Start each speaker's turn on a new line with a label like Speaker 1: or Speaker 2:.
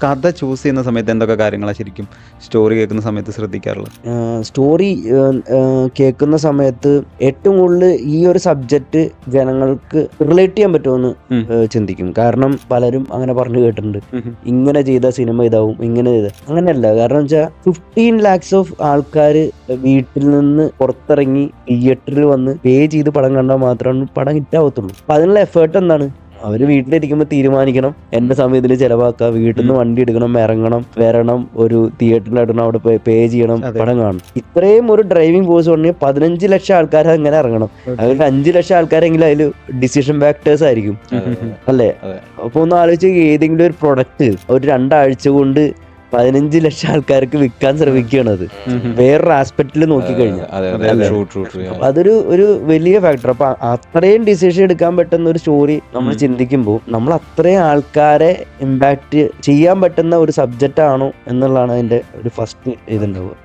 Speaker 1: കഥ ചൂസ് ചെയ്യുന്ന സമയത്ത് എന്തൊക്കെ കാര്യങ്ങളാണ് ശരിക്കും സ്റ്റോറി കേൾക്കുന്ന സമയത്ത് ശ്രദ്ധിക്കാറുള്ളത്?
Speaker 2: സ്റ്റോറി കേൾക്കുന്ന സമയത്ത് ഏറ്റവും കൂടുതൽ ഈ ഒരു സബ്ജക്റ്റ് ജനങ്ങൾക്ക് റിലേറ്റ് ചെയ്യാൻ പറ്റുമെന്ന് ചിന്തിക്കും. കാരണം പലരും അങ്ങനെ പറഞ്ഞു കേട്ടിട്ടുണ്ട്, ഇങ്ങനെ ചെയ്ത സിനിമ ഇതാവും, ഇങ്ങനെ ചെയ്ത. അങ്ങനെയല്ല. കാരണം വെച്ചാൽ 15 lakhs ഓഫ് ആൾക്കാർ വീട്ടിൽ നിന്ന് പുറത്തിറങ്ങി തിയേറ്ററിൽ വന്ന് പേ ചെയ്ത് പടം കണ്ടാൽ മാത്രമാണ് പടം ഹിറ്റാവത്തുള്ളൂ. അപ്പൊ അതിനുള്ള എഫേർട്ട് എന്താണ്? അവര് വീട്ടിലിരിക്കുമ്പോൾ തീരുമാനിക്കണം, എന്റെ സമയത്തിൽ ചെലവാക്കാം, വീട്ടിൽ നിന്ന് വണ്ടി എടുക്കണം, ഇറങ്ങണം, വരണം, ഒരു തിയേറ്ററിൽ ഇടണം, അവിടെ പേ ചെയ്യണം, പടം കാണണം. ഇത്രയും ഒരു ഡ്രൈവിംഗ് ഫോഴ്സ് ഉണ്ടെങ്കിൽ 15 ലക്ഷം ആൾക്കാർ അങ്ങനെ ഇറങ്ങണം. അതിൽ 5 ലക്ഷം ആൾക്കാരെങ്കിലും അതിൽ ഡിസിഷൻ ഫാക്ടേഴ്സ് ആയിരിക്കും, അല്ലേ? അപ്പൊ ഒന്ന് ആലോചിച്ച്, ഏതെങ്കിലും ഒരു പ്രൊഡക്റ്റ് ഒരു 2 ആഴ്ച കൊണ്ട് 15 ലക്ഷം ആൾക്കാർക്ക് വിൽക്കാൻ ശ്രമിക്കുകയാണ്. അത് വേറൊരു ആസ്പെക്റ്റിൽ നോക്കിക്കഴിഞ്ഞാൽ അതൊരു വലിയ ഫാക്ടർ. അപ്പൊ അത്രയും ഡിസിഷൻ എടുക്കാൻ പറ്റുന്ന ഒരു സ്റ്റോറി നമ്മൾ ചിന്തിക്കുമ്പോൾ നമ്മൾ അത്രയും ആൾക്കാരെ ഇമ്പാക്ട് ചെയ്യാൻ പറ്റുന്ന ഒരു സബ്ജക്റ്റ് ആണോ എന്നുള്ളതാണ് അതിന്റെ ഒരു ഫസ്റ്റ് ഇതുണ്ടാവുക.